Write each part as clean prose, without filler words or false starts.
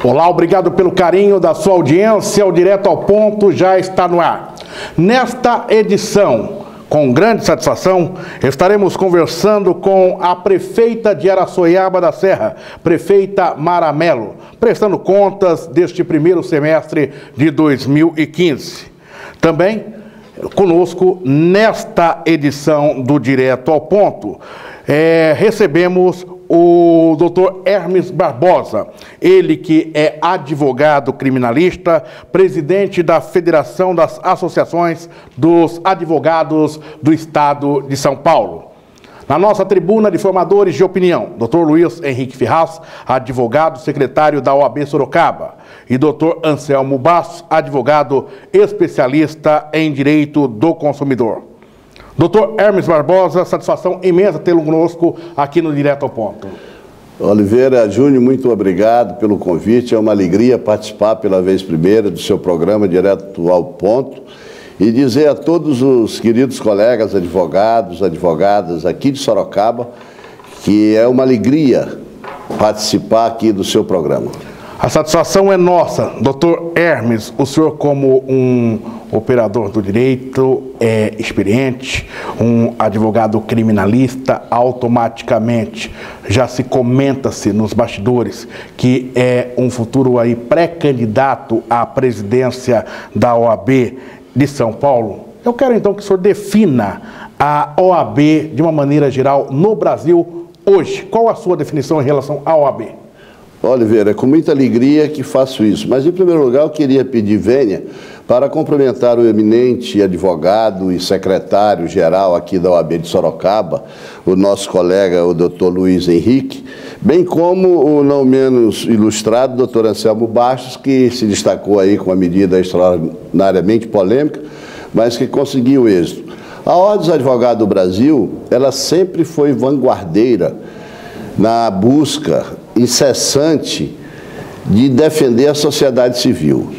Olá, obrigado pelo carinho da sua audiência. O Direto ao Ponto já está no ar. Nesta edição, com grande satisfação, estaremos conversando com a prefeita de Araçoiaba da Serra, prefeita Mara Mello, prestando contas deste primeiro semestre de 2015. Também conosco, nesta edição do Direto ao Ponto, recebemos o Dr. Hermes Barbosa, ele que é advogado criminalista, presidente da Federação das Associações dos Advogados do Estado de São Paulo. Na nossa tribuna de formadores de opinião, Dr. Luiz Henrique Ferraz, advogado secretário da OAB Sorocaba, e Dr. Anselmo Bastos, advogado especialista em direito do consumidor. Dr. Hermes Barbosa, satisfação imensa tê-lo conosco aqui no Direto ao Ponto. Oliveira Júnior, muito obrigado pelo convite. É uma alegria participar pela vez primeira do seu programa Direto ao Ponto e dizer a todos os queridos colegas advogados, advogadas aqui de Sorocaba que é uma alegria participar aqui do seu programa. A satisfação é nossa, Dr. Hermes, o senhor como um operador do direito, experiente, um advogado criminalista, automaticamente já se comenta-se nos bastidores que é um futuro aí pré-candidato à presidência da OAB de São Paulo. Eu quero então que o senhor defina a OAB de uma maneira geral no Brasil hoje. Qual a sua definição em relação à OAB? Oliveira, é com muita alegria que faço isso, mas em primeiro lugar eu queria pedir vênia para cumprimentar o eminente advogado e secretário-geral aqui da OAB de Sorocaba, o nosso colega, o Dr. Luiz Henrique, bem como o não menos ilustrado Dr. Anselmo Bastos, que se destacou aí com uma medida extraordinariamente polêmica, mas que conseguiu êxito. A Ordem dos Advogados do Brasil, ela sempre foi vanguardeira na busca incessante de defender a sociedade civil.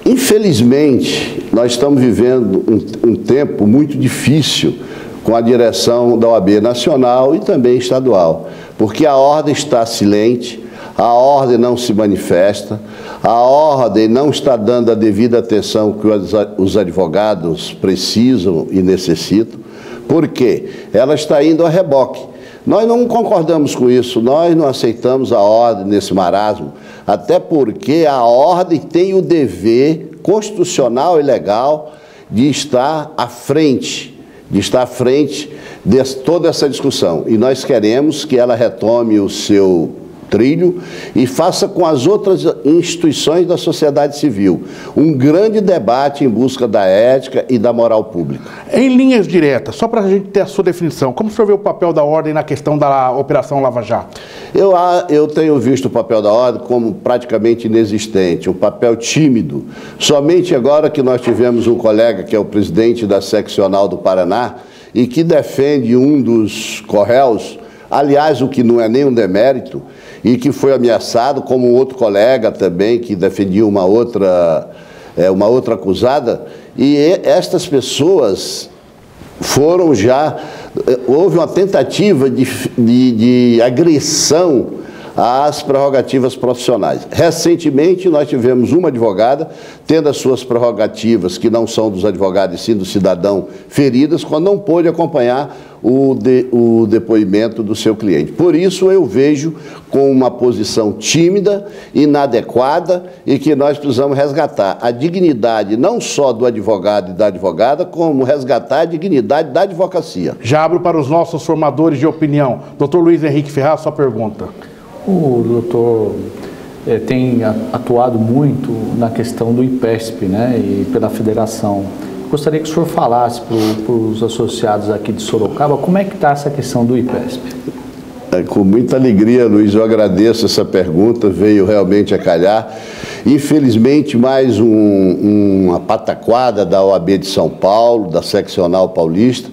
Infelizmente, nós estamos vivendo um tempo muito difícil com a direção da OAB nacional e também estadual, porque a ordem está silente, a ordem não se manifesta, a ordem não está dando a devida atenção que os advogados precisam e necessitam, porque ela está indo a reboque. Nós não concordamos com isso, nós não aceitamos a ordem nesse marasmo, até porque a ordem tem o dever constitucional e legal de estar à frente, de toda essa discussão. E nós queremos que ela retome o seu trilho e faça com as outras instituições da sociedade civil um grande debate em busca da ética e da moral pública. Em linhas diretas, só para a gente ter a sua definição, como o senhor vê o papel da ordem na questão da Operação Lava Jato? Eu tenho visto o papel da ordem como praticamente inexistente, um papel tímido. Somente agora que nós tivemos um colega que é o presidente da seccional do Paraná e que defende um dos corréus, aliás, o que não é nenhum demérito, e que foi ameaçado, como um outro colega também, que defendia uma outra acusada, e estas pessoas foram já... Houve uma tentativa de agressão às prerrogativas profissionais. Recentemente, nós tivemos uma advogada tendo as suas prerrogativas, que não são dos advogados e sim do cidadão, feridas, quando não pôde acompanhar o depoimento do seu cliente. Por isso, eu vejo com uma posição tímida, inadequada e que nós precisamos resgatar a dignidade não só do advogado e da advogada, como resgatar a dignidade da advocacia. Já abro para os nossos formadores de opinião. Dr. Luiz Henrique Ferraz, sua pergunta. O doutor tem atuado muito na questão do IPESP, né, e pela federação. Gostaria que o senhor falasse para os associados aqui de Sorocaba como é que está essa questão do IPESP. Com muita alegria, Luiz, eu agradeço essa pergunta, veio realmente a calhar. Infelizmente, mais uma pataquada da OAB de São Paulo, da seccional paulista,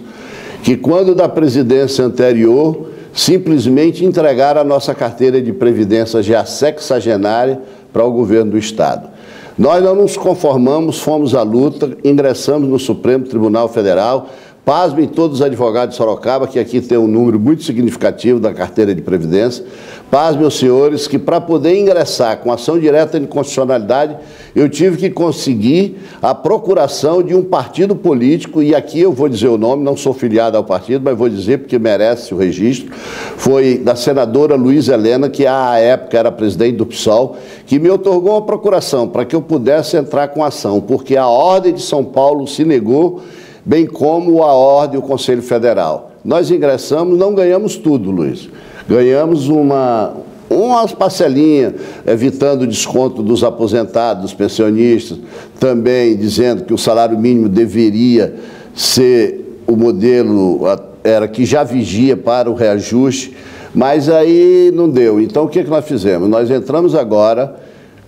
que quando da presidência anterior, simplesmente entregaram a nossa carteira de previdência já sexagenária para o governo do Estado. Nós não nos conformamos, fomos à luta, ingressamos no Supremo Tribunal Federal Pasmem todos os advogados de Sorocaba, que aqui tem um número muito significativo da carteira de Previdência. Pasmem os senhores que, para poder ingressar com ação direta de inconstitucionalidade, eu tive que conseguir a procuração de um partido político, e aqui eu vou dizer o nome, não sou filiado ao partido, mas vou dizer porque merece o registro. Foi da senadora Luísa Helena, que à época era presidente do PSOL, que me otorgou uma procuração para que eu pudesse entrar com ação, porque a Ordem de São Paulo se negou, bem como a Ordem e o Conselho Federal. Nós ingressamos, não ganhamos tudo, Luiz. Ganhamos umas parcelinhas, evitando o desconto dos aposentados, dos pensionistas, também dizendo que o salário mínimo deveria ser o modelo, era que já vigia para o reajuste, mas aí não deu. Então, o que nós fizemos? Nós entramos agora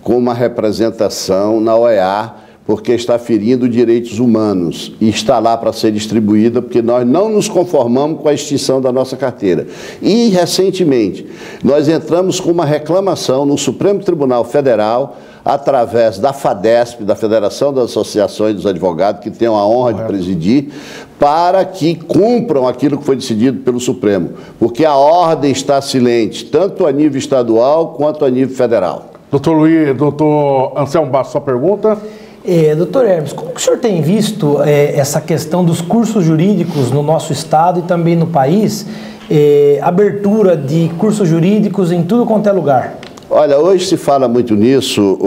com uma representação na OEA, porque está ferindo direitos humanos e está lá para ser distribuída, porque nós não nos conformamos com a extinção da nossa carteira. E, recentemente, nós entramos com uma reclamação no Supremo Tribunal Federal, através da FADESP, da Federação das Associações dos Advogados, que tenho a honra de presidir, para que cumpram aquilo que foi decidido pelo Supremo, porque a ordem está silente, tanto a nível estadual quanto a nível federal. Doutor Anselmo Bastos, sua pergunta? Doutor Hermes, como que o senhor tem visto essa questão dos cursos jurídicos no nosso estado e também no país, abertura de cursos jurídicos em tudo quanto é lugar? Olha, hoje se fala muito nisso,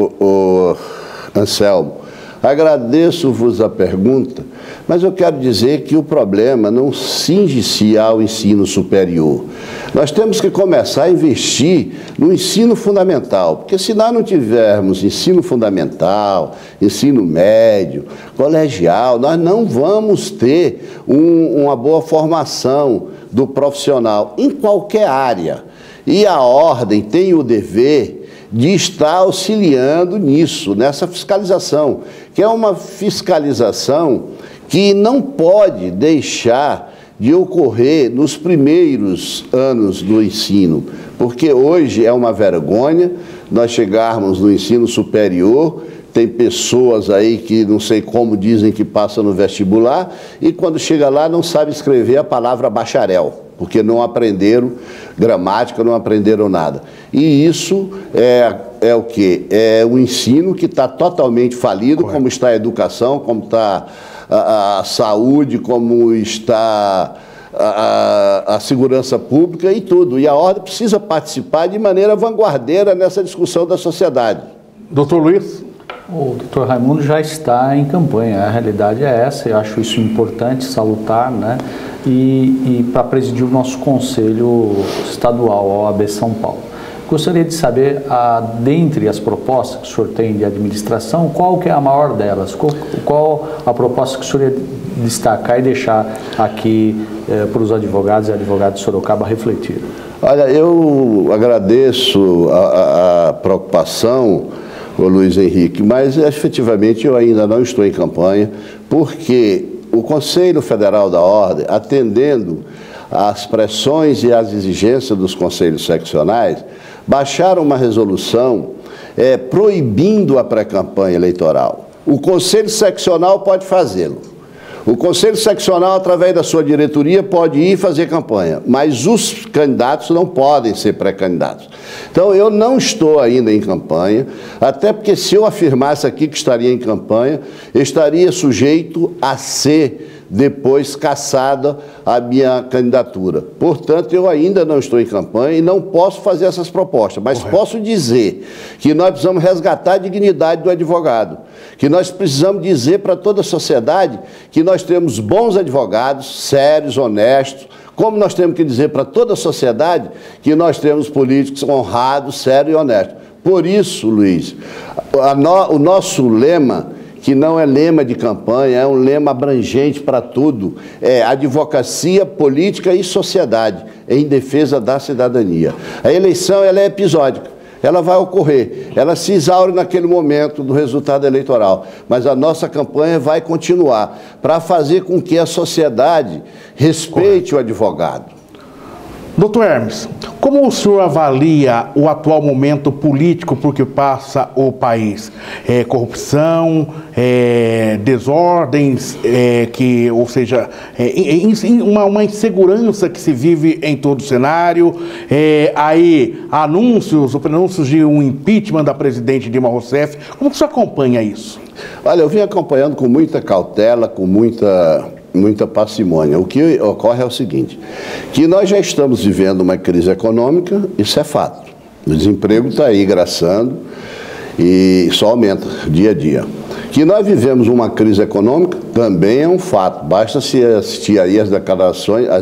Anselmo. Agradeço-vos a pergunta, mas eu quero dizer que o problema não cinge-se ao ensino superior. Nós temos que começar a investir no ensino fundamental, porque se nós não tivermos ensino fundamental, ensino médio, colegial, nós não vamos ter uma boa formação do profissional em qualquer área. E a ordem tem o dever de estar auxiliando nisso, nessa fiscalização, que é uma fiscalização que não pode deixar de ocorrer nos primeiros anos do ensino, porque hoje é uma vergonha nós chegarmos no ensino superior, tem pessoas aí que não sei como dizem que passam no vestibular e quando chega lá não sabe escrever a palavra bacharel, porque não aprenderam gramática, não aprenderam nada. E isso é o quê? É o ensino que está totalmente falido, como está a educação, como está a saúde, como está a segurança pública e tudo. E a ordem precisa participar de maneira vanguardeira nessa discussão da sociedade. Doutor Luiz? O doutor Raimundo já está em campanha, a realidade é essa, eu acho isso importante, salutar, né? E para presidir o nosso Conselho Estadual, a OAB São Paulo. Gostaria de saber, dentre as propostas que o senhor tem de administração, qual que é a maior delas? Qual a proposta que o senhor ia destacar e deixar aqui para os advogados e advogadas de Sorocaba refletir? Olha, eu agradeço a preocupação, ô Luiz Henrique, mas efetivamente eu ainda não estou em campanha, porque o Conselho Federal da Ordem, atendendo às pressões e às exigências dos conselhos seccionais, baixaram uma resolução proibindo a pré-campanha eleitoral. O Conselho Seccional pode fazê-lo. O Conselho Seccional, através da sua diretoria, pode ir fazer campanha, mas os candidatos não podem ser pré-candidatos. Então, eu não estou ainda em campanha, até porque se eu afirmasse aqui que estaria em campanha, eu estaria sujeito a ser depois cassada a minha candidatura. Portanto, eu ainda não estou em campanha e não posso fazer essas propostas, mas posso dizer que nós precisamos resgatar a dignidade do advogado, que nós precisamos dizer para toda a sociedade que nós temos bons advogados, sérios, honestos, como nós temos que dizer para toda a sociedade que nós temos políticos honrados, sérios e honestos. Por isso, Luiz, o nosso lema, que não é lema de campanha, é um lema abrangente para tudo, é advocacia, política e sociedade, em defesa da cidadania. A eleição ela é episódica, ela vai ocorrer, ela se exaure naquele momento do resultado eleitoral, mas a nossa campanha vai continuar para fazer com que a sociedade respeite o advogado. Doutor Hermes, como o senhor avalia o atual momento político por que passa o país? Corrupção, desordens, ou seja, uma insegurança que se vive em todo o cenário, aí anúncios de um impeachment da presidente Dilma Rousseff. Como que o senhor acompanha isso? Olha, eu vim acompanhando com muita cautela, com muita parcimônia. O que ocorre é o seguinte, que nós já estamos vivendo uma crise econômica, isso é fato. O desemprego está aí graçando e só aumenta dia a dia. Que nós vivemos uma crise econômica também é um fato. Basta se assistir aí as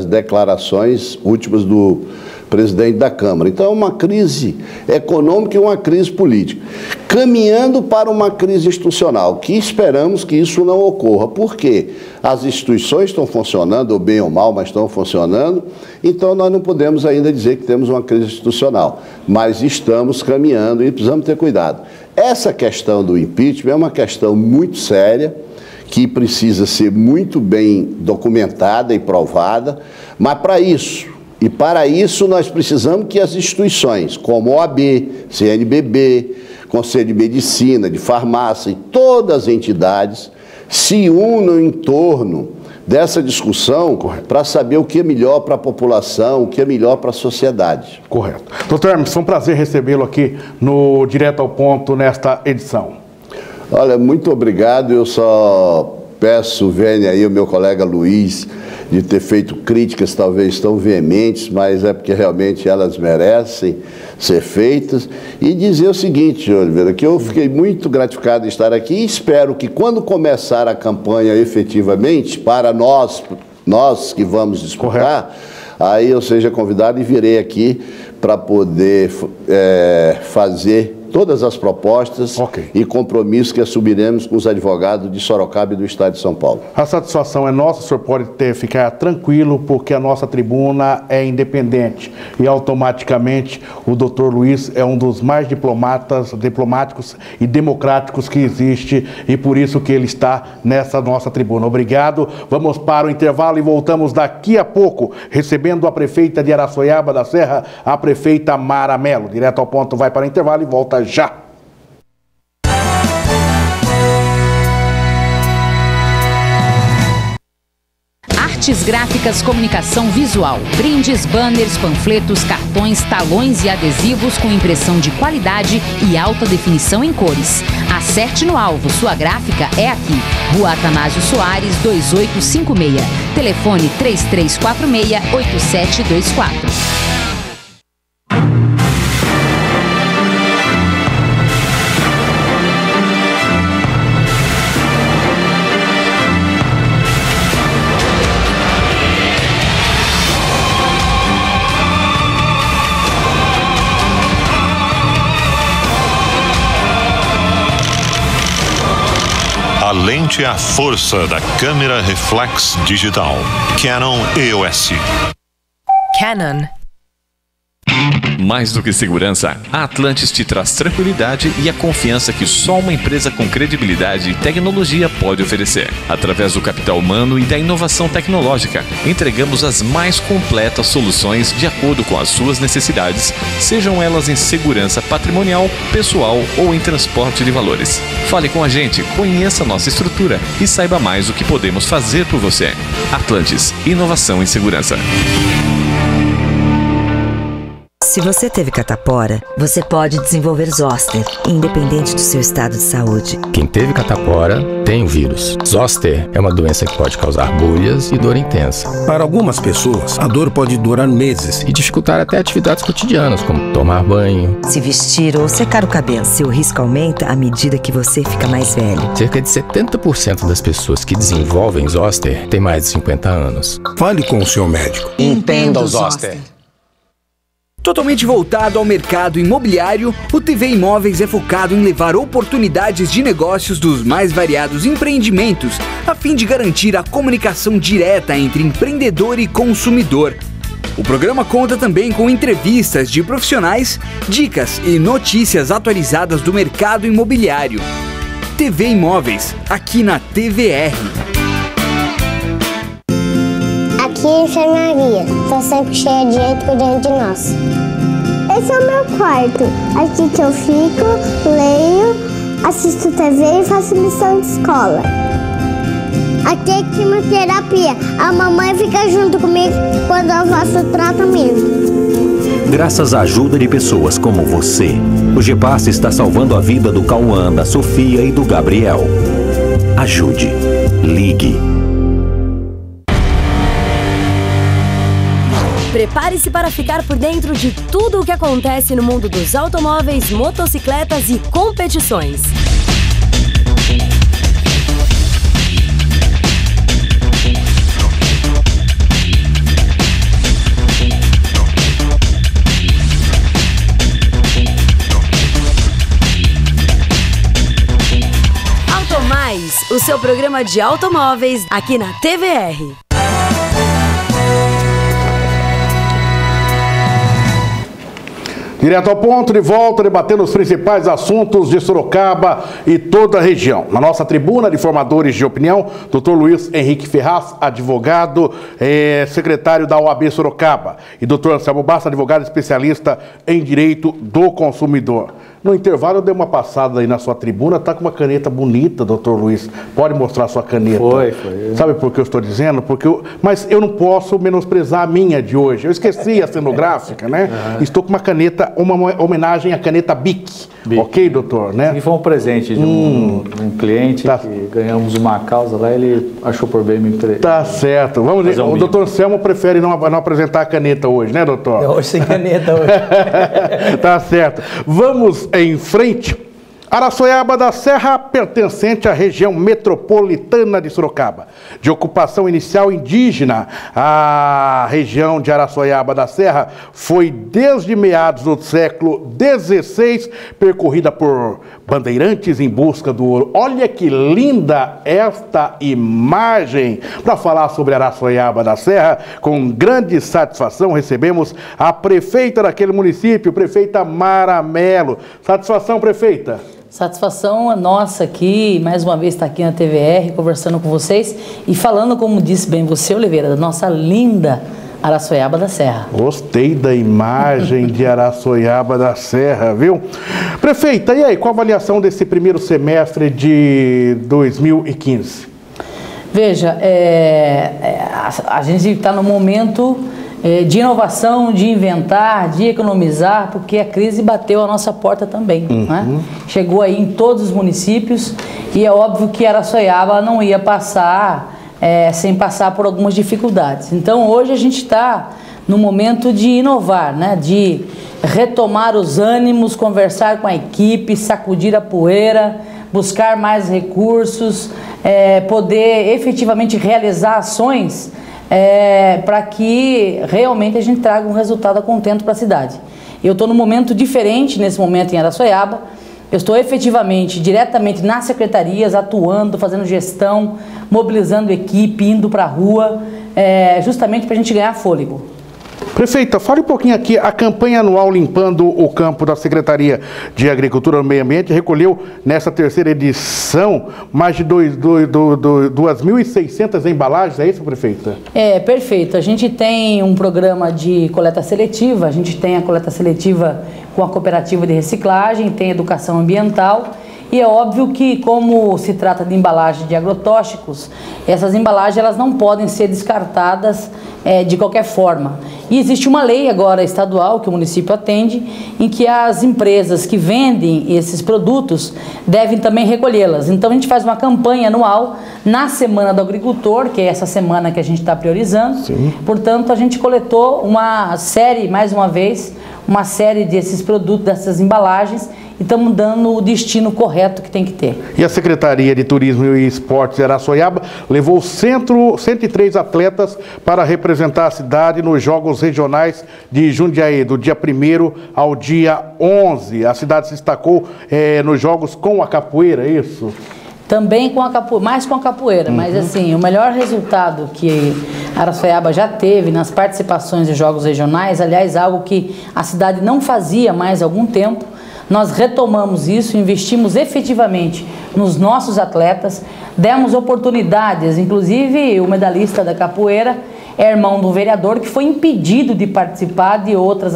declarações últimas do presidente da Câmara. Então é uma crise econômica e uma crise política, caminhando para uma crise institucional, que esperamos que isso não ocorra, porque as instituições estão funcionando, ou bem ou mal, mas estão funcionando, então nós não podemos ainda dizer que temos uma crise institucional, mas estamos caminhando e precisamos ter cuidado. Essa questão do impeachment é uma questão muito séria, que precisa ser muito bem documentada e provada, mas para isso nós precisamos que as instituições, como OAB, CNBB, Conselho de Medicina, de Farmácia e todas as entidades se unam em torno dessa discussão para saber o que é melhor para a população, o que é melhor para a sociedade. Correto. Doutor Hermes, foi um prazer recebê-lo aqui no Direto ao Ponto nesta edição. Olha, muito obrigado. Eu só peço, venha aí o meu colega Luiz, de ter feito críticas talvez tão veementes, mas é porque realmente elas merecem ser feitas. E dizer o seguinte, Oliveira, que eu fiquei muito gratificado de estar aqui e espero que quando começar a campanha efetivamente, para nós que vamos disputar, aí eu seja convidado e virei aqui para poder fazer todas as propostas e compromissos que assumiremos com os advogados de Sorocaba e do Estado de São Paulo. A satisfação é nossa, o senhor pode ficar tranquilo, porque a nossa tribuna é independente e automaticamente o doutor Luiz é um dos mais diplomáticos e democráticos que existe e por isso que ele está nessa nossa tribuna. Obrigado, vamos para o intervalo e voltamos daqui a pouco, recebendo a prefeita de Araçoiaba da Serra, a prefeita Mara Mello. Direto ao Ponto vai para o intervalo e volta já. Artes gráficas, comunicação visual, brindes, banners, panfletos, cartões, talões e adesivos com impressão de qualidade e alta definição em cores. Acerte no alvo, sua gráfica é aqui. Rua Atanásio Soares, 2856. Telefone 3346-8724. A lente é a força da câmera reflex digital. Canon EOS. Canon. Mais do que segurança, a Atlantis te traz tranquilidade e a confiança que só uma empresa com credibilidade e tecnologia pode oferecer. Através do capital humano e da inovação tecnológica, entregamos as mais completas soluções de acordo com as suas necessidades, sejam elas em segurança patrimonial, pessoal ou em transporte de valores. Fale com a gente, conheça nossa estrutura e saiba mais o que podemos fazer por você. Atlantis, inovação em segurança. Se você teve catapora, você pode desenvolver zoster, independente do seu estado de saúde. Quem teve catapora tem o vírus. Zoster é uma doença que pode causar bolhas e dor intensa. Para algumas pessoas, a dor pode durar meses e dificultar até atividades cotidianas, como tomar banho, se vestir ou secar o cabelo. Seu risco aumenta à medida que você fica mais velho. Cerca de 70% das pessoas que desenvolvem zoster têm mais de 50 anos. Fale com o seu médico. Entenda o zoster. Totalmente voltado ao mercado imobiliário, o TV Imóveis é focado em levar oportunidades de negócios dos mais variados empreendimentos, a fim de garantir a comunicação direta entre empreendedor e consumidor. O programa conta também com entrevistas de profissionais, dicas e notícias atualizadas do mercado imobiliário. TV Imóveis, aqui na TVR. aqui é enfermaria. Tá sempre cheia de gente cuidando de nós. Esse é o meu quarto. Aqui que eu fico, leio, assisto TV e faço lição de escola. Aqui é quimioterapia. A mamãe fica junto comigo quando eu faço o tratamento. Graças à ajuda de pessoas como você, o GEPASS está salvando a vida do Cauã, da Sofia e do Gabriel. Ajude. Ligue. Prepare-se para ficar por dentro de tudo o que acontece no mundo dos automóveis, motocicletas e competições. Automais, o seu programa de automóveis aqui na TVR. Direto ao ponto, de volta, debatendo os principais assuntos de Sorocaba e toda a região. Na nossa tribuna de formadores de opinião, Dr. Luiz Henrique Ferraz, advogado, secretário da OAB Sorocaba, e Dr. Anselmo Bassa, advogado especialista em direito do consumidor. No intervalo eu dei uma passada aí na sua tribuna, tá com uma caneta bonita, doutor Luiz. Pode mostrar a sua caneta. Foi. Sabe por que eu estou dizendo? Mas eu não posso menosprezar a minha de hoje. Eu esqueci a cenográfica, né? Uhum. Estou com uma caneta, uma homenagem à caneta Bic. Ok, doutor? Né? E foi um presente de um cliente que ganhamos uma causa lá, ele achou por bem me emprestar. Tá certo. Vamos ver. O doutor Anselmo prefere não apresentar a caneta hoje, né, doutor? Hoje sem caneta hoje. Tá certo. Vamos em frente. Araçoiaba da Serra, pertencente à região metropolitana de Sorocaba. De ocupação inicial indígena, a região de Araçoiaba da Serra foi desde meados do século XVI percorrida por bandeirantes em busca do ouro. Olha que linda esta imagem! Para falar sobre Araçoiaba da Serra, com grande satisfação recebemos a prefeita daquele município, prefeita Mara Melo. Satisfação, prefeita? Satisfação é nossa aqui, mais uma vez estar aqui na TVR, conversando com vocês e falando, como disse bem você, Oliveira, da nossa linda Araçoiaba da Serra. Gostei da imagem de Araçoiaba da Serra, viu? Prefeita, e aí, qual a avaliação desse primeiro semestre de 2015? Veja, a gente está no momento de inovação, de inventar, de economizar, porque a crise bateu a nossa porta também. Né? Chegou aí em todos os municípios e é óbvio que Araçoiaba não ia passar sem passar por algumas dificuldades. Então hoje a gente está no momento de inovar, né? De retomar os ânimos, conversar com a equipe, sacudir a poeira, buscar mais recursos, poder efetivamente realizar ações para que realmente a gente traga um resultado a contento para a cidade. Eu estou num momento diferente nesse momento em Araçoiaba. Eu estou efetivamente, diretamente nas secretarias, atuando, fazendo gestão, mobilizando equipe, indo para a rua, justamente para a gente ganhar fôlego. Prefeita, fale um pouquinho aqui, a campanha anual Limpando o Campo da Secretaria de Agricultura e Meio Ambiente recolheu nessa terceira edição mais de 2.600 embalagens, é isso, prefeita? Perfeito. A gente tem um programa de coleta seletiva, a gente tem a coleta seletiva com a cooperativa de reciclagem, tem educação ambiental. E é óbvio que, como se trata de embalagem de agrotóxicos, essas embalagens elas não podem ser descartadas de qualquer forma. E existe uma lei agora estadual que o município atende, em que as empresas que vendem esses produtos devem também recolhê-las. Então a gente faz uma campanha anual na Semana do Agricultor, que é essa semana que a gente está priorizando. Sim. Portanto, a gente coletou uma série, mais uma vez, uma série desses produtos, dessas embalagens, e estamos dando o destino correto que tem que ter. E a Secretaria de Turismo e Esportes de Araçoiaba levou 103 atletas para representar a cidade nos Jogos Regionais de Jundiaí, do dia 1º ao dia 11. A cidade se destacou nos Jogos com a capoeira, é isso? Também com a capoeira, mais com a capoeira, mas assim, o melhor resultado que Araçoiaba já teve nas participações de Jogos Regionais, aliás, algo que a cidade não fazia mais há algum tempo, nós retomamos isso, investimos efetivamente nos nossos atletas, demos oportunidades, inclusive o medalhista da capoeira, é irmão do vereador que foi impedido de participar de outras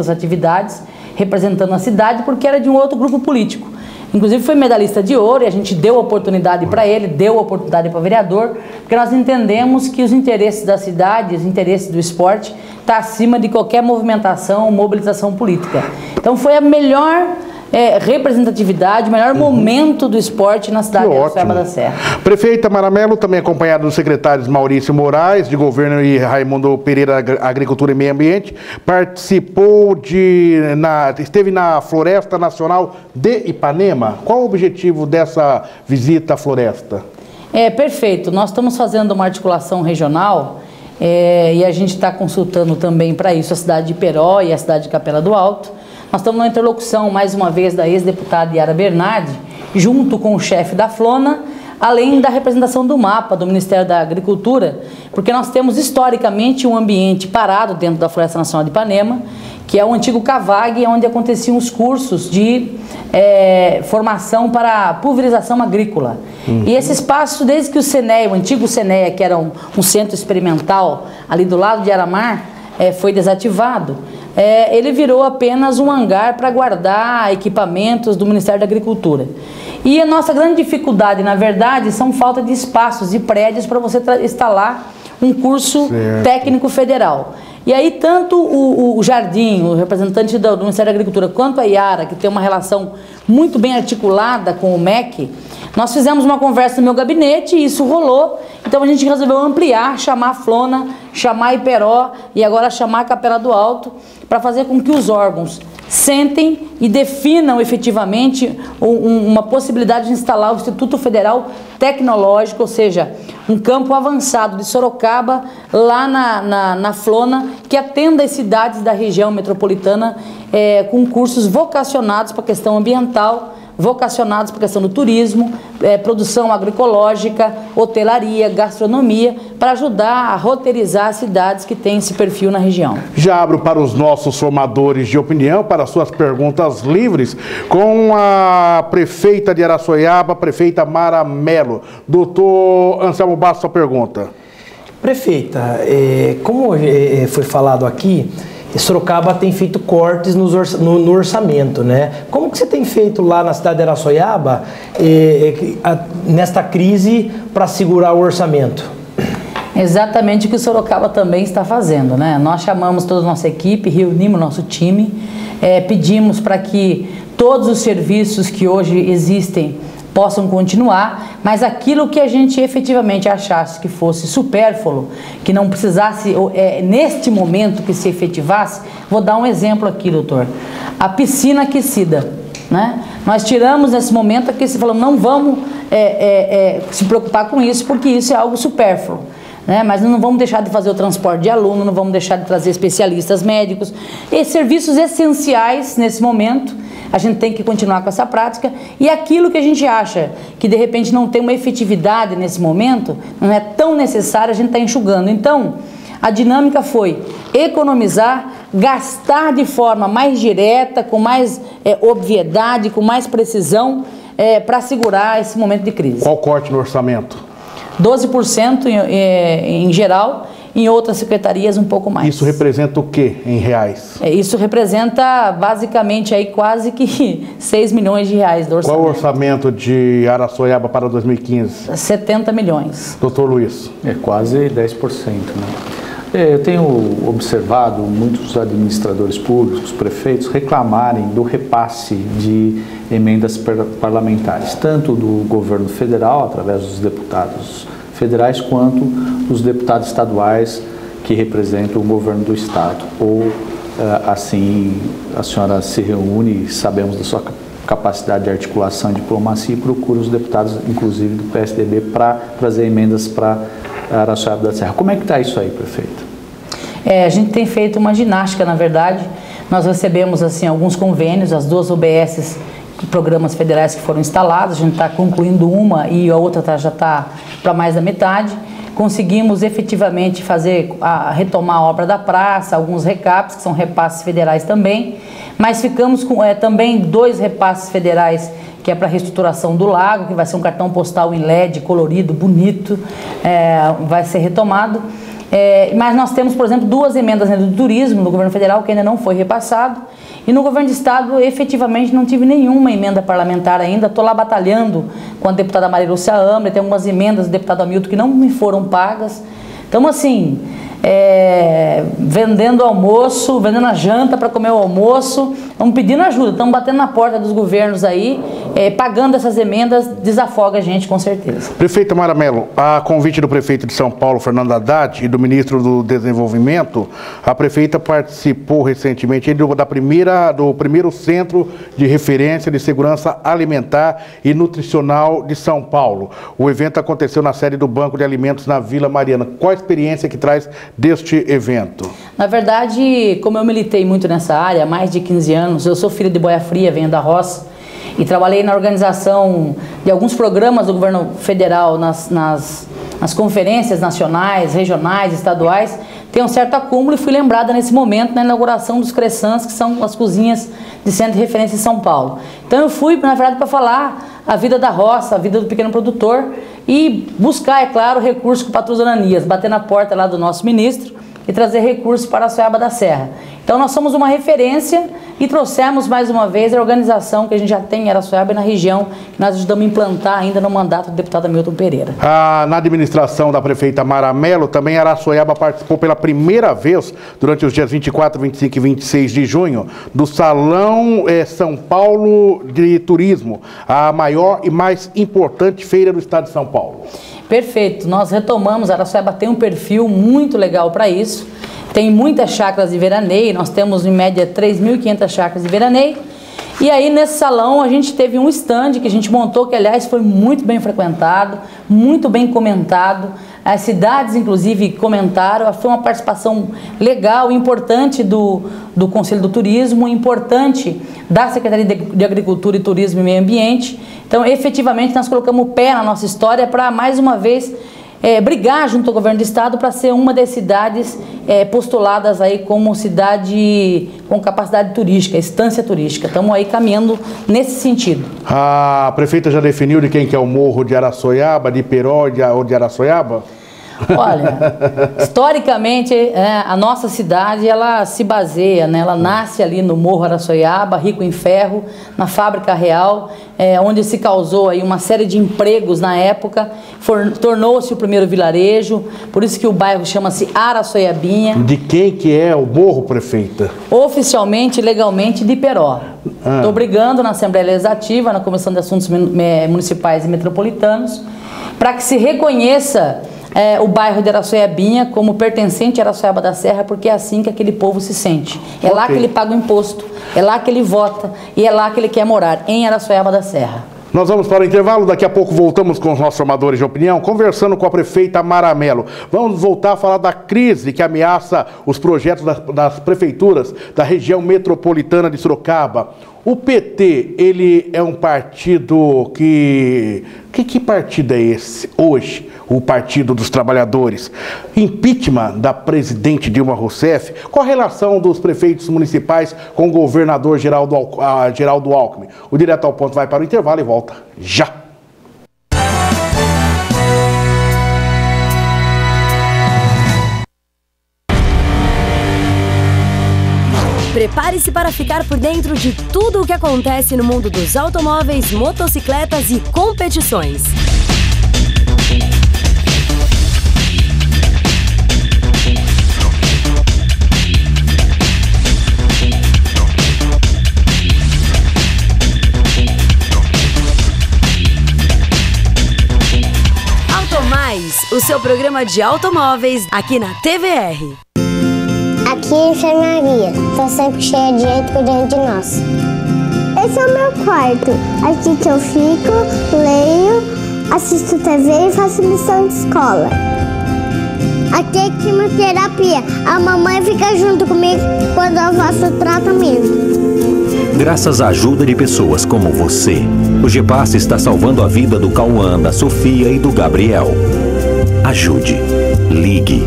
atividades representando a cidade porque era de um outro grupo político. Inclusive foi medalhista de ouro e a gente deu oportunidade para ele, deu oportunidade para o vereador, porque nós entendemos que os interesses da cidade, os interesses do esporte, está acima de qualquer movimentação, mobilização política. Então foi a melhor representatividade, o melhor momento do esporte na cidade de Araçoiaba da Serra. Prefeita Maramelo, também acompanhada dos secretários Maurício Moraes, de Governo, e Raimundo Pereira, Agricultura e Meio Ambiente, esteve na Floresta Nacional de Ipanema. Qual o objetivo dessa visita à floresta? Perfeito. Nós estamos fazendo uma articulação regional e a gente está consultando também para isso a cidade de Iperó e a cidade de Capela do Alto. Nós estamos na interlocução, mais uma vez, da ex-deputada Yara Bernardi, junto com o chefe da Flona, além da representação do mapa do Ministério da Agricultura, porque nós temos historicamente um ambiente parado dentro da Floresta Nacional de Ipanema, que é o antigo CAVAG, onde aconteciam os cursos de formação para pulverização agrícola. E esse espaço, desde que o CENEA, o antigo CENEA, que era um centro experimental ali do lado de Aramar, foi desativado, ele virou apenas um hangar para guardar equipamentos do Ministério da Agricultura. E a nossa grande dificuldade, na verdade, são falta de espaços e prédios para você instalar um curso técnico federal. E aí tanto o Jardim, o representante do Ministério da Agricultura, quanto a Yara, que tem uma relação muito bem articulada com o MEC, nós fizemos uma conversa no meu gabinete e isso rolou. Então a gente resolveu ampliar, chamar a Flona, chamar a Iperó e agora chamar a Capela do Alto, para fazer com que os órgãos sentem e definam efetivamente uma possibilidade de instalar o Instituto Federal Tecnológico, ou seja, um campo avançado de Sorocaba, lá na Flona, que atenda as cidades da região metropolitana com cursos vocacionados para a questão ambiental, vocacionados para a questão do turismo, produção agroecológica, hotelaria, gastronomia, para ajudar a roteirizar as cidades que têm esse perfil na região. Já abro para os nossos formadores de opinião, para suas perguntas livres, com a prefeita de Araçoiaba, prefeita Maramelo. Doutor Anselmo Bastos, sua pergunta. Prefeita, como foi falado aqui, Sorocaba tem feito cortes no orçamento, né? Como que você tem feito lá na cidade de Araçoiaba, nesta crise, para segurar o orçamento? Exatamente o que o Sorocaba também está fazendo, né? Nós chamamos toda a nossa equipe, reunimos nosso time, pedimos para que todos os serviços que hoje existem possam continuar, mas aquilo que a gente efetivamente achasse que fosse supérfluo, que não precisasse, neste momento que se efetivasse, vou dar um exemplo aqui, doutor. A piscina aquecida, né? Nós tiramos nesse momento aqui, se falou, não vamos se preocupar com isso, porque isso é algo supérfluo. Mas não vamos deixar de fazer o transporte de aluno, não vamos deixar de trazer especialistas médicos e serviços essenciais nesse momento. A gente tem que continuar com essa prática e aquilo que a gente acha que de repente não tem uma efetividade nesse momento, não é tão necessário, a gente está enxugando. Então, a dinâmica foi economizar, gastar de forma mais direta, com mais obviedade, com mais precisão, para segurar esse momento de crise. Qual corte no orçamento? 12% em geral, em outras secretarias um pouco mais. Isso representa o que em reais? Isso representa basicamente aí quase que 6 milhões de reais do orçamento. Qual o orçamento de Araçoiaba para 2015? 70 milhões. Doutor Luiz. Quase 10%, né? Eu tenho observado muitos administradores públicos, os prefeitos, reclamarem do repasse de emendas parlamentares, tanto do governo federal, através dos deputados federais, quanto dos deputados estaduais que representam o governo do estado. Ou, assim, a senhora se reúne, sabemos da sua capacidade de articulação e diplomacia, e procura os deputados, inclusive do PSDB, para trazer emendas para Araçoiaba da Serra. Como é que está isso aí, prefeito? A gente tem feito uma ginástica, na verdade. Nós recebemos assim alguns convênios, as 2 OBSs, programas federais que foram instalados, a gente está concluindo uma e a outra já está para mais da metade. Conseguimos efetivamente retomar a obra da praça, alguns recaps, que são repasses federais também, mas ficamos com também 2 repasses federais, que é para a reestruturação do lago, que vai ser um cartão postal em LED, colorido, bonito, vai ser retomado. Mas nós temos, por exemplo, 2 emendas do turismo no governo federal que ainda não foi repassado. E no governo de estado, efetivamente, não tive nenhuma emenda parlamentar ainda. Estou lá batalhando com a deputada Maria Lúcia Ambre, tem algumas emendas do deputado Hamilton que não me foram pagas. Então, assim, vendendo almoço, vendendo a janta para comer o almoço, estamos pedindo ajuda, estamos batendo na porta dos governos aí, pagando essas emendas, desafoga a gente com certeza. Prefeita Mara Mello, a convite do prefeito de São Paulo, Fernando Haddad, e do ministro do Desenvolvimento, a prefeita participou recentemente do primeiro Centro de Referência de Segurança Alimentar e Nutricional de São Paulo. O evento aconteceu na sede do Banco de Alimentos na Vila Mariana. Qual a experiência que traz deste evento? Na verdade, como eu militei muito nessa área há mais de 15 anos, eu sou filho de boia fria, venho da roça, e trabalhei na organização de alguns programas do governo federal nas conferências nacionais, regionais, estaduais. Tenho um certo acúmulo e fui lembrada nesse momento na inauguração dos Cresçãs, que são as cozinhas de centro de referência em São Paulo. Então eu fui, na verdade, para falar a vida da roça, a vida do pequeno produtor e buscar, é claro, recursos com o Patrulha Ananias, bater na porta lá do nosso ministro e trazer recursos para a Araçoiaba da Serra. Então nós somos uma referência e trouxemos mais uma vez a organização que a gente já tem em Araçoiaba e na região, que nós ajudamos a implantar ainda no mandato do deputado Hamilton Pereira. Na administração da prefeita Mara Mello, também Araçoiaba participou pela primeira vez, durante os dias 24, 25 e 26 de junho, do Salão São Paulo de Turismo, a maior e mais importante feira do estado de São Paulo. Perfeito, nós retomamos, a Araçoiaba tem um perfil muito legal para isso, tem muitas chácaras de veraneio, nós temos em média 3.500 chácaras de veraneio, e aí nesse salão a gente teve um stand que a gente montou, que aliás foi muito bem frequentado, muito bem comentado, as cidades inclusive comentaram, foi uma participação legal, importante do Conselho do Turismo, importante da Secretaria de Agricultura e Turismo e Meio Ambiente. Então efetivamente nós colocamos o pé na nossa história para mais uma vez brigar junto ao governo do estado para ser uma das cidades postuladas aí como cidade com capacidade turística, estância turística. Estamos aí caminhando nesse sentido. A prefeita já definiu de quem que é o morro de Araçoiaba, de Iperó ou de Araçoiaba? Olha, historicamente a nossa cidade ela se baseia, né? Ela nasce ali no Morro Araçoiaba, rico em ferro, na Fábrica Real, onde se causou aí uma série de empregos na época, tornou-se o primeiro vilarejo, por isso que o bairro chama-se Araçoiabinha. De quem que é o morro, prefeita? Oficialmente, legalmente, de Iperó. Estou brigando na Assembleia Legislativa, na Comissão de Assuntos Municipais e Metropolitanos, para que se reconheça o bairro de Araçoiabinha como pertencente à Araçoiaba da Serra, porque é assim que aquele povo se sente. É lá que ele paga o imposto, é lá que ele vota e é lá que ele quer morar, em Araçoiaba da Serra. Nós vamos para o intervalo, daqui a pouco voltamos com os nossos formadores de opinião, conversando com a prefeita Mara Mello. Vamos voltar a falar da crise que ameaça os projetos das prefeituras da região metropolitana de Sorocaba. O PT, ele é um partido que partido é esse hoje? O Partido dos Trabalhadores. Impeachment da presidente Dilma Rousseff. Qual a relação dos prefeitos municipais com o governador Geraldo Alckmin? O Direto ao Ponto vai para o intervalo e volta já. Prepare-se para ficar por dentro de tudo o que acontece no mundo dos automóveis, motocicletas e competições. Automais, o seu programa de automóveis aqui na TVR. Aqui é a enfermaria, tô sempre cheia de gente cuidando de nós. Esse é o meu quarto, aqui que eu fico, leio, assisto TV e faço lição de escola. Aqui é quimioterapia, a mamãe fica junto comigo quando eu faço o tratamento. Graças à ajuda de pessoas como você, o GEPAS está salvando a vida do Cauã, da Sofia e do Gabriel. Ajude. Ligue.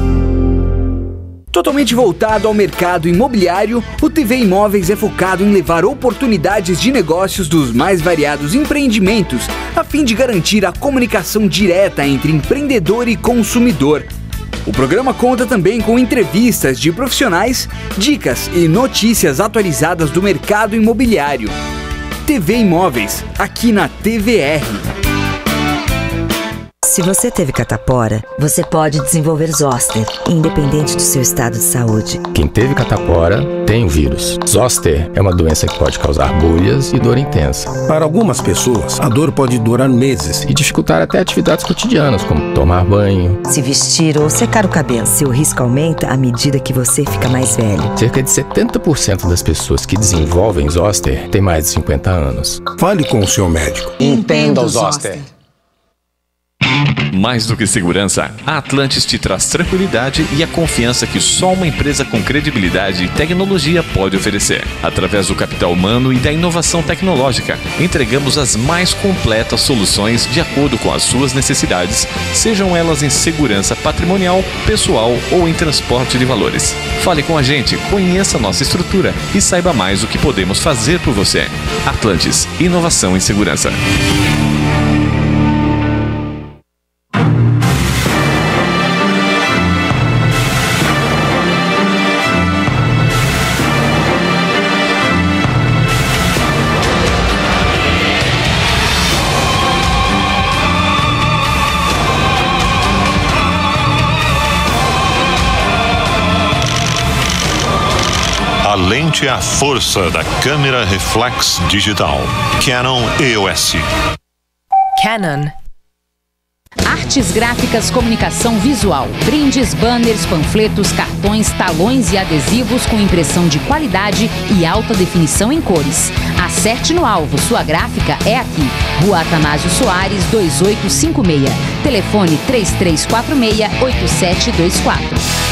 Totalmente voltado ao mercado imobiliário, o TV Imóveis é focado em levar oportunidades de negócios dos mais variados empreendimentos, a fim de garantir a comunicação direta entre empreendedor e consumidor. O programa conta também com entrevistas de profissionais, dicas e notícias atualizadas do mercado imobiliário. TV Imóveis, aqui na TVR. Se você teve catapora, você pode desenvolver zoster, independente do seu estado de saúde. Quem teve catapora tem o vírus. Zoster é uma doença que pode causar bolhas e dor intensa. Para algumas pessoas, a dor pode durar meses e dificultar até atividades cotidianas, como tomar banho, se vestir ou secar o cabelo. Seu risco aumenta à medida que você fica mais velho. Cerca de 70% das pessoas que desenvolvem zoster têm mais de 50 anos. Fale com o seu médico. Entenda o zoster. Mais do que segurança, a Atlantis te traz tranquilidade e a confiança que só uma empresa com credibilidade e tecnologia pode oferecer. Através do capital humano e da inovação tecnológica, entregamos as mais completas soluções de acordo com as suas necessidades, sejam elas em segurança patrimonial, pessoal ou em transporte de valores. Fale com a gente, conheça nossa estrutura e saiba mais o que podemos fazer por você. Atlantis, inovação em segurança. A lente é a força da câmera reflex digital. Canon EOS. Canon. Artes gráficas, comunicação visual, brindes, banners, panfletos, cartões, talões e adesivos com impressão de qualidade e alta definição em cores. Acerte no alvo, sua gráfica é aqui. Rua Atanásio Soares, 2856. Telefone 3346-8724.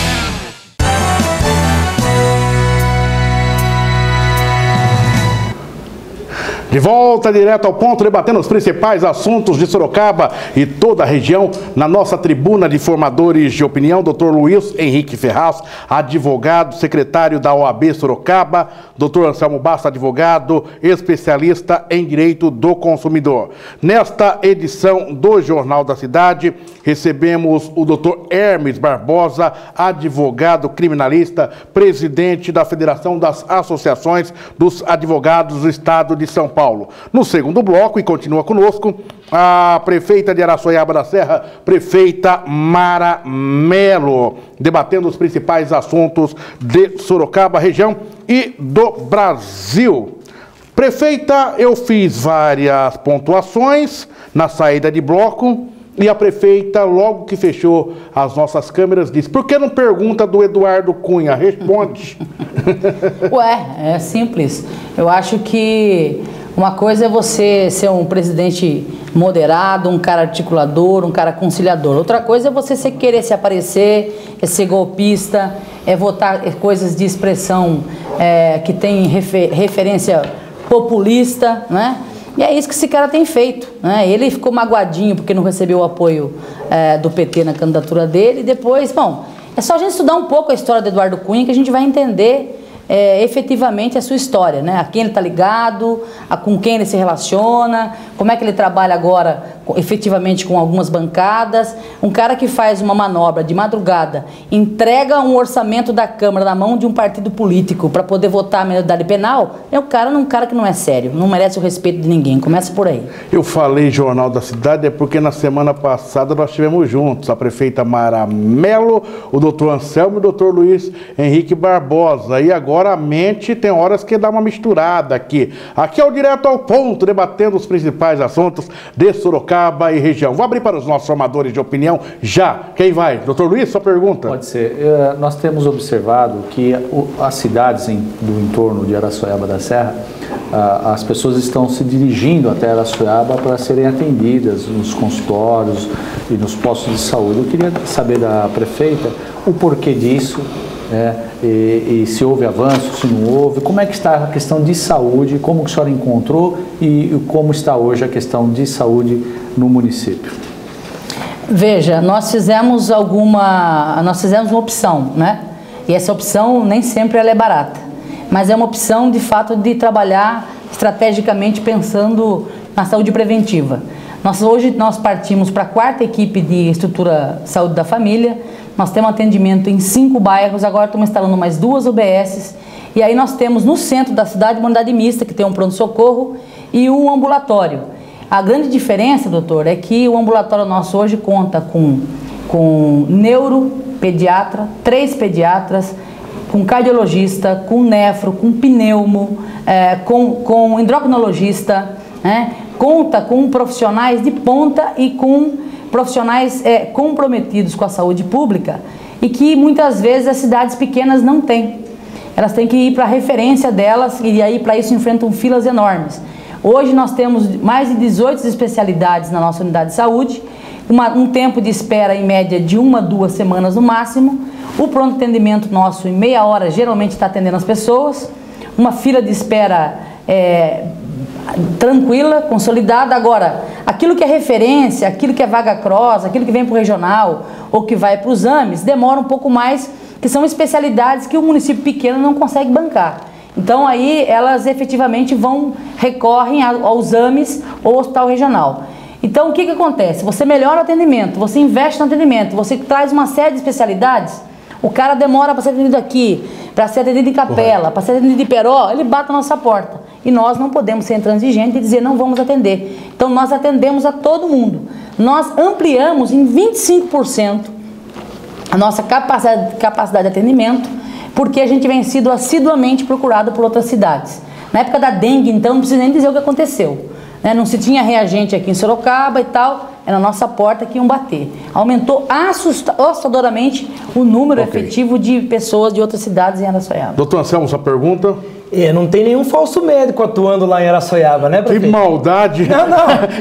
De volta, direto ao ponto, debatendo os principais assuntos de Sorocaba e toda a região, na nossa tribuna de formadores de opinião, Dr. Luiz Henrique Ferraz, advogado, secretário da OAB Sorocaba, Dr. Anselmo Basta, advogado, especialista em direito do consumidor. Nesta edição do Jornal da Cidade, recebemos o Dr. Hermes Barbosa, advogado criminalista, presidente da Federação das Associações dos Advogados do Estado de São Paulo. No segundo bloco, e continua conosco, a prefeita de Araçoiaba da Serra, prefeita Mara Melo, debatendo os principais assuntos de Sorocaba, região e do Brasil. Prefeita, eu fiz várias pontuações na saída de bloco e a prefeita, logo que fechou as nossas câmeras, disse: por que não pergunta do Eduardo Cunha? Responde. Ué, é simples. Eu acho que uma coisa é você ser um presidente moderado, um cara articulador, um cara conciliador. Outra coisa é você querer se aparecer, é ser golpista, é votar coisas de expressão que tem referência populista, né? E é isso que esse cara tem feito, né? Ele ficou magoadinho porque não recebeu o apoio do PT na candidatura dele. E depois, bom, é só a gente estudar um pouco a história do Eduardo Cunha que a gente vai entender efetivamente a sua história, né? A quem ele está ligado, com quem ele se relaciona, como é que ele trabalha agora efetivamente com algumas bancadas. Um cara que faz uma manobra de madrugada, entrega um orçamento da Câmara na mão de um partido político para poder votar a maioridade penal, é um cara que não é sério, não merece o respeito de ninguém. Começa por aí. Eu falei Jornal da Cidade porque na semana passada nós estivemos juntos, a prefeita Mara Melo, o doutor Anselmo e o doutor Luiz Henrique Barbosa. E agora a mente tem horas que dá uma misturada aqui. Aqui é o Direto ao Ponto, debatendo os principais assuntos de Sorocaba e região. Vou abrir para os nossos formadores de opinião já. Quem vai? Doutor Luiz, sua pergunta. Pode ser. Nós temos observado que as cidades do entorno de Araçoiaba da Serra, as pessoas estão se dirigindo até Araçoiaba para serem atendidas nos consultórios e nos postos de saúde. Eu queria saber da prefeita o porquê disso, e se houve avanço, se não houve, como é que está a questão de saúde, como que a senhora encontrou e como está hoje a questão de saúde no município? Veja, nós fizemos uma opção, né? E essa opção nem sempre ela é barata, mas é uma opção de fato de trabalhar estrategicamente pensando na saúde preventiva. Hoje nós partimos para a 4ª equipe de estrutura saúde da família, nós temos atendimento em 5 bairros, agora estamos instalando mais 2 UBSs, e aí nós temos no centro da cidade uma unidade mista, que tem um pronto-socorro e um ambulatório. A grande diferença, doutor, é que o ambulatório nosso hoje conta com neuropediatra, 3 pediatras, com cardiologista, com nefro, com pneumo, com endocrinologista, né? Conta com profissionais de ponta e com profissionais comprometidos com a saúde pública e que muitas vezes as cidades pequenas não têm. Elas têm que ir para a referência delas e aí para isso enfrentam filas enormes. Hoje nós temos mais de 18 especialidades na nossa unidade de saúde, um tempo de espera em média de 1 a 2 semanas no máximo. O pronto atendimento nosso em meia hora geralmente está atendendo as pessoas, uma fila de espera tranquila, consolidada. Agora, aquilo que é referência, aquilo que é vaga cross, aquilo que vem para o regional ou que vai para os AMES, demora um pouco mais, que são especialidades que o município pequeno não consegue bancar. Então aí elas efetivamente recorrem aos AMES ou hospital regional. Então o que acontece? Você melhora o atendimento, você investe no atendimento, você traz uma série de especialidades, o cara demora para ser atendido aqui, para ser atendido em Capela, para ser atendido em Peró, ele bate na nossa porta. E nós não podemos ser intransigentes e dizer não vamos atender. Então nós atendemos a todo mundo. Nós ampliamos em 25% a nossa capacidade de atendimento, porque a gente vem sido assiduamente procurado por outras cidades. Na época da dengue, então, não precisa nem dizer o que aconteceu. Né? Não se tinha reagente aqui em Sorocaba e tal, era na nossa porta que iam bater. Aumentou assustadoramente o número efetivo de pessoas de outras cidades em Araçoiaba. Doutor Anselmo, sua pergunta? Não tem nenhum falso médico atuando lá em Araçoiaba, né, prefeito? Que maldade! Não,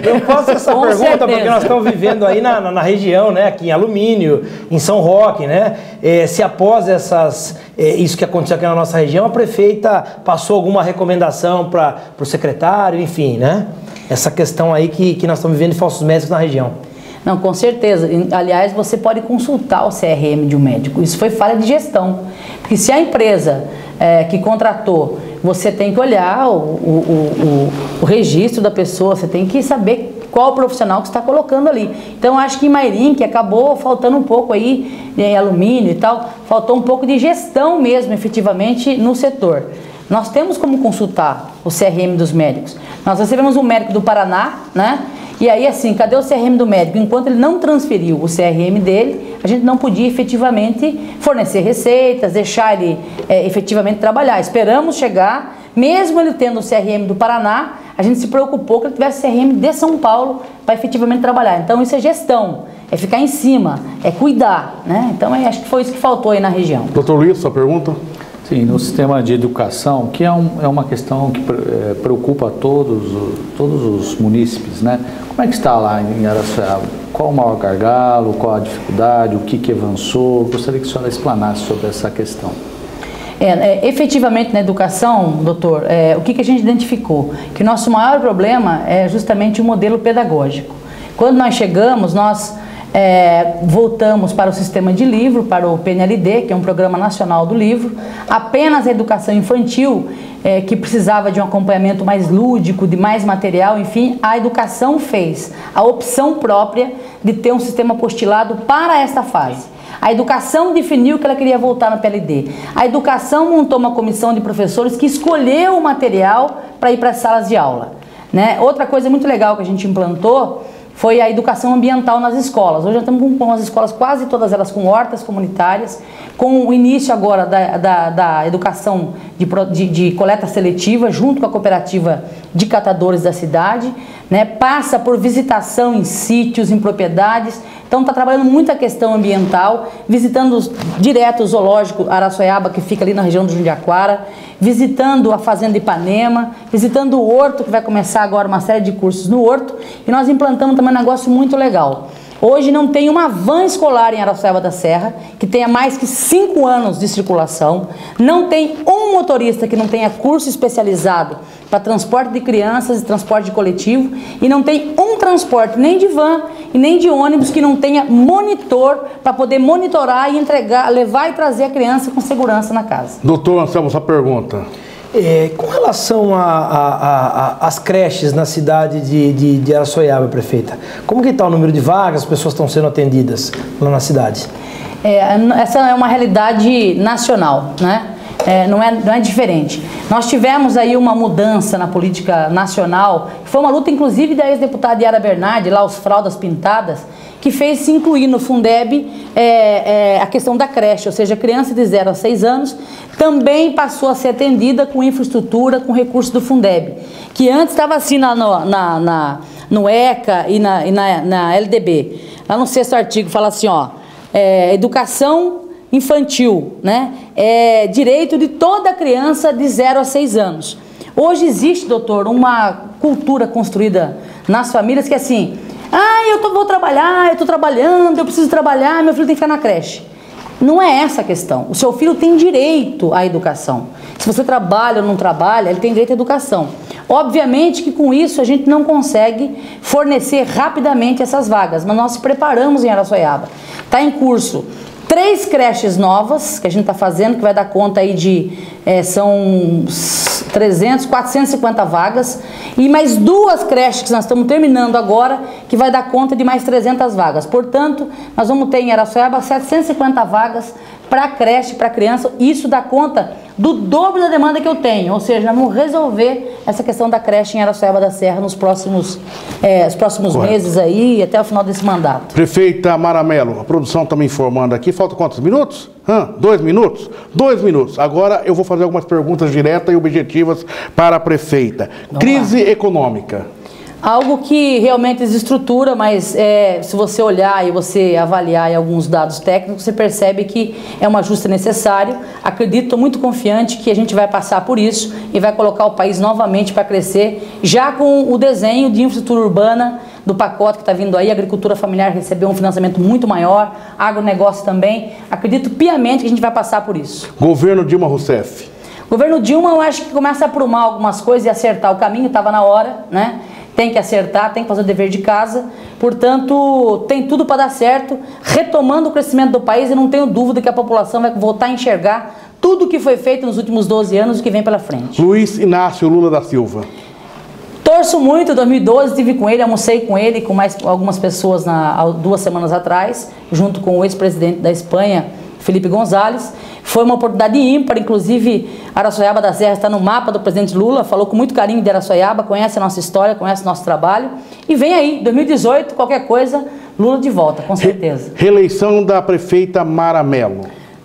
eu faço essa pergunta porque nós estamos vivendo aí na região, né, aqui em Alumínio, em São Roque, né? Se após isso que aconteceu aqui na nossa região, a prefeita passou alguma recomendação para o secretário, enfim, né? Essa questão aí que nós estamos vivendo de falsos médicos na região. Não, com certeza. Aliás, você pode consultar o CRM de um médico. Isso foi falha de gestão. Porque se a empresa que contratou, você tem que olhar o registro da pessoa, você tem que saber qual o profissional que está colocando ali. Então, acho que em Mairim, que acabou faltando um pouco aí, em Alumínio e tal, faltou um pouco de gestão mesmo, efetivamente, no setor. Nós temos como consultar o CRM dos médicos. Nós recebemos um médico do Paraná, né? E aí, assim, cadê o CRM do médico? Enquanto ele não transferiu o CRM dele, a gente não podia efetivamente fornecer receitas, deixar ele efetivamente trabalhar. Esperamos chegar, mesmo ele tendo o CRM do Paraná, a gente se preocupou que ele tivesse CRM de São Paulo para efetivamente trabalhar. Então, isso é gestão, é ficar em cima, é cuidar, né? Então, acho que foi isso que faltou aí na região. Doutor Luiz, sua pergunta? Sim, no sistema de educação, que é uma questão que preocupa todos os munícipes, né? Como é que está lá em Araçoiaba? Qual o maior gargalo, qual a dificuldade, o que avançou? Gostaria que a senhora explanasse sobre essa questão. Efetivamente na educação, doutor, o que a gente identificou? Que o nosso maior problema é justamente o modelo pedagógico. Quando nós chegamos, nós voltamos para o sistema de livro, para o PNLD, que é um programa nacional do livro. Apenas a educação infantil, que precisava de um acompanhamento mais lúdico, de mais material, enfim, a educação fez a opção própria de ter um sistema apostilado para esta fase. A educação definiu que ela queria voltar no PLD. A educação montou uma comissão de professores que escolheu o material para ir para as salas de aula, né? Outra coisa muito legal que a gente implantou foi a educação ambiental nas escolas. Hoje nós estamos com as escolas, quase todas elas com hortas comunitárias, com o início agora da educação de coleta seletiva, junto com a cooperativa de catadores da cidade, né? Passa por visitação em sítios, em propriedades. Então está trabalhando muito a questão ambiental, visitando direto o zoológico Araçoiaba, que fica ali na região do Jundiaquara, visitando a fazenda Ipanema, visitando o horto, que vai começar agora uma série de cursos no horto, e nós implantamos também um negócio muito legal. Hoje não tem uma van escolar em Araçoiaba da Serra que tenha mais que 5 anos de circulação, não tem um motorista que não tenha curso especializado para transporte de crianças e transporte de coletivo, e não tem um transporte nem de van e nem de ônibus que não tenha monitor para poder monitorar e entregar, levar e trazer a criança com segurança na casa. Doutor Anselmo, sua pergunta. Com relação às creches na cidade de Araçoiaba, prefeita, como que está o número de vagas, as pessoas estão sendo atendidas lá na cidade? Essa é uma realidade nacional, né? Não é diferente. Nós tivemos aí uma mudança na política nacional, foi uma luta inclusive da ex-deputada Yara Bernardi, lá os fraldas pintadas, que fez se incluir no Fundeb a questão da creche, ou seja, criança de 0 a 6 anos também passou a ser atendida com infraestrutura, com recursos do Fundeb, que antes estava assim no ECA e na LDB. Lá no 6º artigo fala assim, educação infantil, né? É direito de toda criança de 0 a 6 anos. Hoje existe, doutor, uma cultura construída nas famílias que é assim, vou trabalhar, eu estou trabalhando, eu preciso trabalhar, meu filho tem que ficar na creche. Não é essa a questão. O seu filho tem direito à educação. Se você trabalha ou não trabalha, ele tem direito à educação. Obviamente que com isso a gente não consegue fornecer rapidamente essas vagas, mas nós nos preparamos em Araçoiaba. Está em curso 3 creches novas que a gente está fazendo, que vai dar conta aí de, são 450 vagas, e mais 2 creches que nós estamos terminando agora, que vai dar conta de mais 300 vagas. Portanto, nós vamos ter em Araçoiaba 750 vagas para creche, para criança, e isso dá conta do dobro da demanda que eu tenho, ou seja, vamos resolver essa questão da creche em Araçoiaba da Serra nos próximos meses aí, até o final desse mandato. Prefeita Mara Mello, a produção está me informando aqui, falta quantos minutos? 2 minutos? 2 minutos. Agora eu vou fazer algumas perguntas diretas e objetivas para a prefeita. Crise econômica. Algo que realmente desestrutura, mas se você olhar e você avaliar em alguns dados técnicos, você percebe que é um ajuste necessário. Acredito, estou muito confiante que a gente vai passar por isso e vai colocar o país novamente para crescer, já com o desenho de infraestrutura urbana do pacote que está vindo aí. A agricultura familiar recebeu um financiamento muito maior, agronegócio também. Acredito piamente que a gente vai passar por isso. Governo Dilma Rousseff. Governo Dilma, eu acho que começa a aprumar algumas coisas e acertar o caminho, estava na hora, né? Tem que acertar, tem que fazer o dever de casa, portanto, tem tudo para dar certo, retomando o crescimento do país, e não tenho dúvida que a população vai voltar a enxergar tudo o que foi feito nos últimos 12 anos e o que vem pela frente. Luiz Inácio Lula da Silva. Torço muito, em 2012 estive com ele, almocei com ele, com mais algumas pessoas 2 semanas atrás, junto com o ex-presidente da Espanha, Felipe González. Foi uma oportunidade ímpar, inclusive Araçoiaba da Serra está no mapa do presidente Lula, falou com muito carinho de Araçoiaba, conhece a nossa história, conhece o nosso trabalho. E vem aí, 2018, qualquer coisa, Lula de volta, com certeza. Reeleição da prefeita Mara Mello.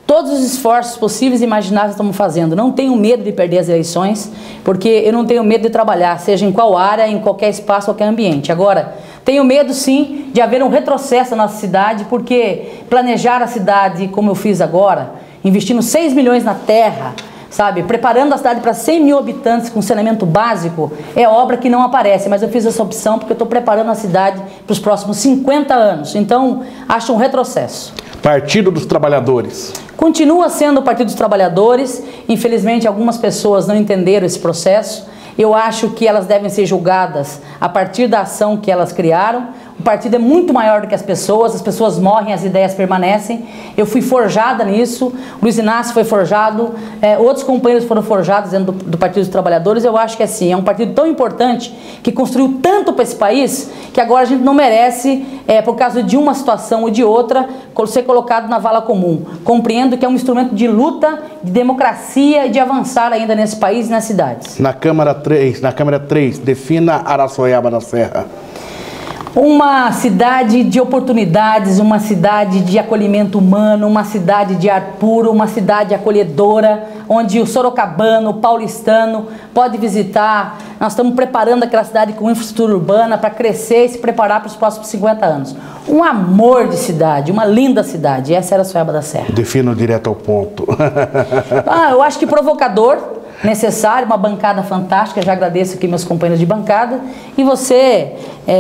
Todos os esforços possíveis e imagináveis estamos fazendo. Não tenho medo de perder as eleições, porque eu não tenho medo de trabalhar, seja em qual área, em qualquer espaço, qualquer ambiente. Agora, tenho medo sim de haver um retrocesso na nossa cidade, porque planejar a cidade como eu fiz agora, investindo 6 milhões na terra, sabe, preparando a cidade para 100 mil habitantes com saneamento básico, é obra que não aparece, mas eu fiz essa opção porque eu estou preparando a cidade para os próximos 50 anos. Então, acho um retrocesso. Partido dos Trabalhadores. Continua sendo o Partido dos Trabalhadores. Infelizmente, algumas pessoas não entenderam esse processo. Eu acho que elas devem ser julgadas a partir da ação que elas criaram. O partido é muito maior do que as pessoas morrem, as ideias permanecem. Eu fui forjada nisso, o Luiz Inácio foi forjado, outros companheiros foram forjados dentro do Partido dos Trabalhadores. Eu acho que assim, é um partido tão importante, que construiu tanto para esse país, que agora a gente não merece, por causa de uma situação ou de outra, ser colocado na vala comum. Compreendo que é um instrumento de luta, de democracia e de avançar ainda nesse país e nas cidades. Na Câmara 3, defina Araçoiaba da Serra. Uma cidade de oportunidades, uma cidade de acolhimento humano, uma cidade de ar puro, uma cidade acolhedora, onde o sorocabano, o paulistano pode visitar. Nós estamos preparando aquela cidade com infraestrutura urbana para crescer e se preparar para os próximos 50 anos. Um amor de cidade, uma linda cidade. Essa era a Araçoiaba da Serra. Defino direto ao ponto. Eu acho que provocador, necessário, uma bancada fantástica. Já agradeço aqui meus companheiros de bancada. E você,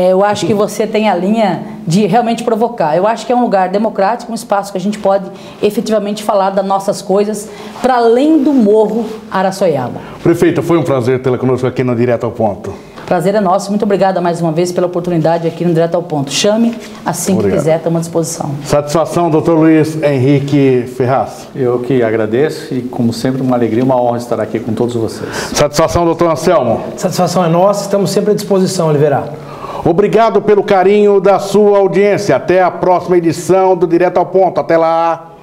eu acho que você tem a linha de realmente provocar. Eu acho que é um lugar democrático, um espaço que a gente pode efetivamente falar das nossas coisas para além do morro Araçoiaba. Prefeita, foi um prazer tê-la conosco aqui no Direto ao Ponto. Prazer é nosso. Muito obrigada mais uma vez pela oportunidade aqui no Direto ao Ponto. Chame assim que quiser, estamos à disposição. Satisfação, doutor Luiz Henrique Ferraz. Eu que agradeço e, como sempre, uma alegria, uma honra estar aqui com todos vocês. Satisfação, doutor Anselmo. Satisfação é nossa, estamos sempre à disposição, Oliveira. Obrigado pelo carinho da sua audiência. Até a próxima edição do Direto ao Ponto. Até lá.